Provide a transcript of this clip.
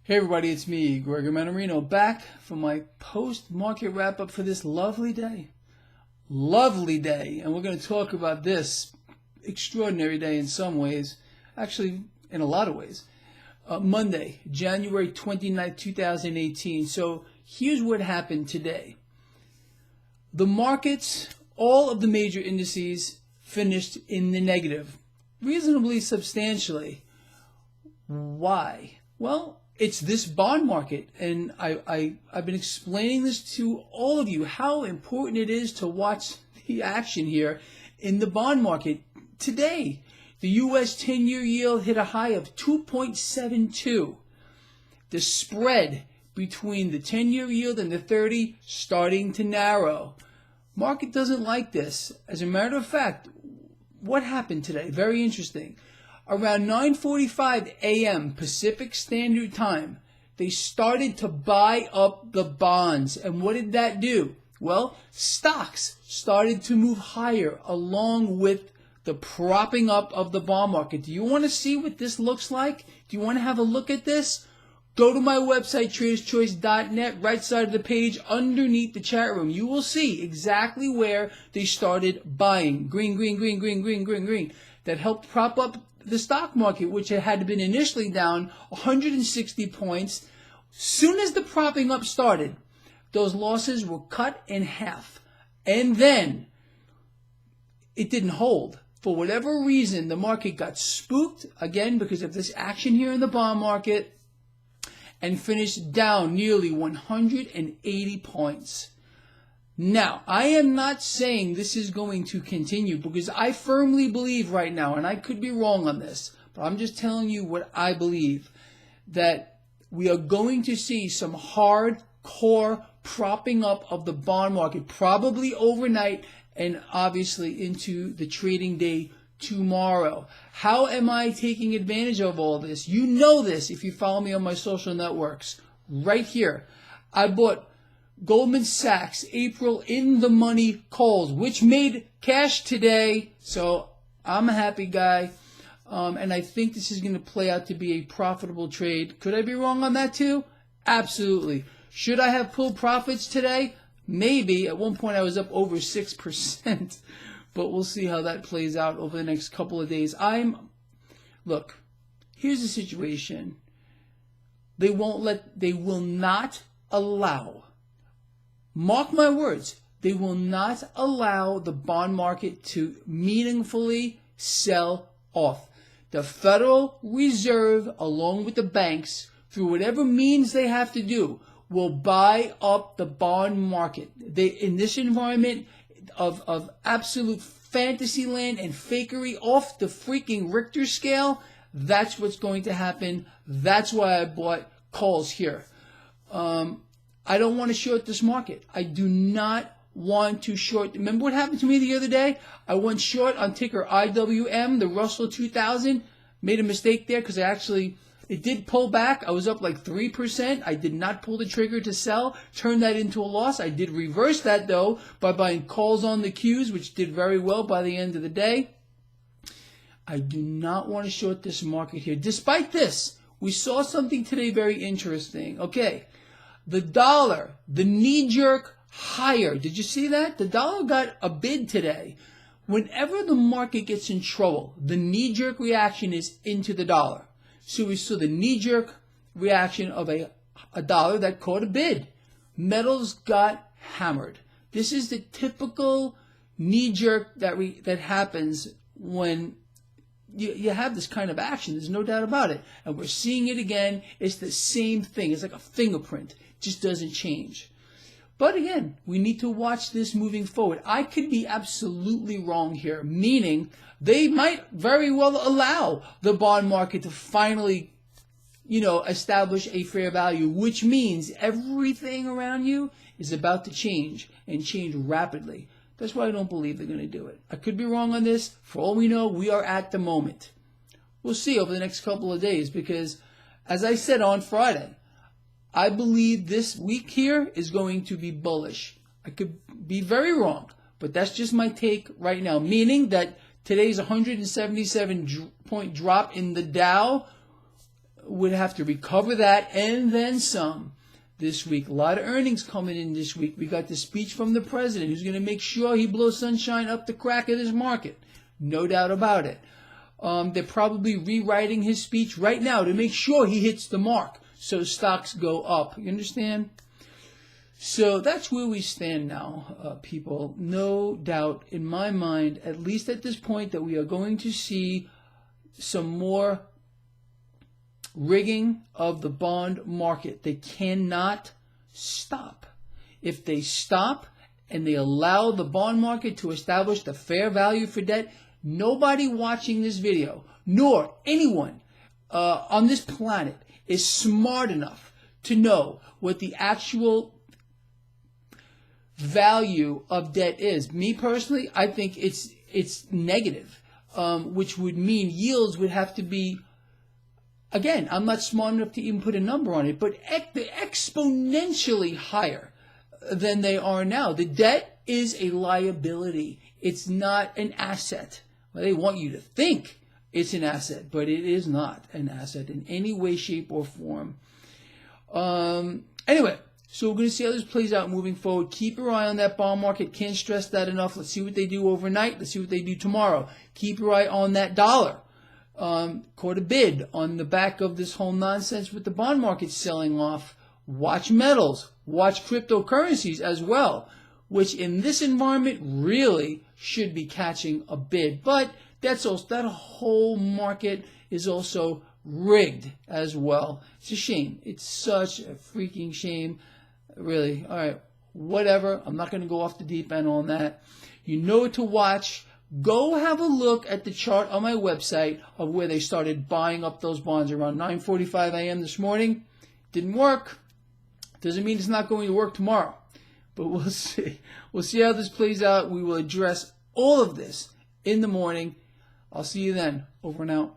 Hey everybody, it's me, Gregory Mannarino, back for my post-market wrap-up for this lovely day. Lovely day, and we're going to talk about this extraordinary day in some ways, actually in a lot of ways. Monday, January 29th, 2018. So here's what happened today. The markets, all of the major indices, finished in the negative, reasonably substantially. Why? Well, it's this bond market, and I've been explaining this to all of you, how important it is to watch the action here in the bond market. Today, the U.S. 10-year yield hit a high of 2.72. The spread between the 10-year yield and the 30 starting to narrow. Market doesn't like this. As a matter of fact, what happened today? Very interesting. Around 9:45 a.m. Pacific Standard Time, they started to buy up the bonds. And what did that do? Well, stocks started to move higher along with the propping up of the bond market. Do you want to see what this looks like? Do you want to have a look at this? Go to my website, traderschoice.net, right side of the page, underneath the chat room. You will see exactly where they started buying. Green, green, green, green, green, green, green. That helped prop up the stock market, which had been initially down 160 points. Soon as the propping up started, those losses were cut in half. And then it didn't hold. For whatever reason, the market got spooked, again, because of this action here in the bond market, and finished down nearly 180 points. Now, I am not saying this is going to continue, because I firmly believe right now, and I could be wrong on this, but I'm just telling you what I believe, that we are going to see some hardcore propping up of the bond market, probably overnight and obviously into the trading day tomorrow. How am I taking advantage of all this? You know this if you follow me on my social networks. Right here, I bought Goldman Sachs April in the money calls, which made cash today. So I'm a happy guy. And I think this is going to play out to be a profitable trade. Could I be wrong on that too? Absolutely. Should I have pulled profits today? Maybe. At one point I was up over 6%. But we'll see how that plays out over the next couple of days. Look, here's the situation. They will not allow, mark my words, they will not allow the bond market to meaningfully sell off. The Federal Reserve, along with the banks, through whatever means they have to do, will buy up the bond market. In this environment of absolute fantasy land and fakery off the freaking Richter scale, that's what's going to happen. That's why I bought calls here. I don't want to short this market. I do not want to short. Remember what happened to me the other day? I went short on ticker IWM, the Russell 2000. Made a mistake there because it did pull back. I was up like 3%. I did not pull the trigger to sell. Turned that into a loss. I did reverse that, though, by buying calls on the Qs, which did very well by the end of the day. I do not want to short this market here. Despite this, we saw something today very interesting. Okay, the dollar, the knee-jerk higher. Did you see that? The dollar got a bid today. Whenever the market gets in trouble, the knee-jerk reaction is into the dollar. So we saw the knee-jerk reaction of a dollar that caught a bid. Metals got hammered. This is the typical knee-jerk that happens when you have this kind of action. There's no doubt about it. And we're seeing it again. It's the same thing. It's like a fingerprint. It just doesn't change. But again, we need to watch this moving forward. I could be absolutely wrong here, meaning they might very well allow the bond market to finally, establish a fair value, which means everything around you is about to change and change rapidly. That's why I don't believe they're going to do it. I could be wrong on this. For all we know, we are at the moment. We'll see over the next couple of days because, as I said on Friday, I believe this week here is going to be bullish. I could be very wrong, but that's just my take right now, meaning that today's 177 point drop in the Dow would have to recover that and then some this week. A lot of earnings coming in this week. We got the speech from the president who's going to make sure he blows sunshine up the crack of this market. No doubt about it. They're probably rewriting his speech right now to make sure he hits the mark so stocks go up. You understand? So that's where we stand now, people. No doubt in my mind, at least at this point, that we are going to see some more rigging of the bond market. They cannot stop. If they stop and they allow the bond market to establish the fair value for debt, nobody watching this video, nor anyone on this planet, is smart enough to know what the actual value of debt is. Me personally, I think it's negative, which would mean yields would have to be, again, I'm not smart enough to even put a number on it, but exponentially higher than they are now. The debt is a liability. It's not an asset. Well, they want you to think it's an asset, but it is not an asset in any way, shape, or form. Anyway, so we're going to see how this plays out moving forward. Keep your eye on that bond market. Can't stress that enough. Let's see what they do overnight. Let's see what they do tomorrow. Keep your eye on that dollar. Caught a bid on the back of this whole nonsense with the bond market selling off. Watch metals. Watch cryptocurrencies as well, which in this environment really should be catching a bid. But that's also, that whole market is also rigged as well. It's a shame. It's such a freaking shame. Really. All right. Whatever. I'm not going to go off the deep end on that. You know what to watch. Go have a look at the chart on my website of where they started buying up those bonds around 9:45 a.m. this morning. Didn't work. Doesn't mean it's not going to work tomorrow. But we'll see. We'll see how this plays out. We will address all of this in the morning. I'll see you then. Over and out.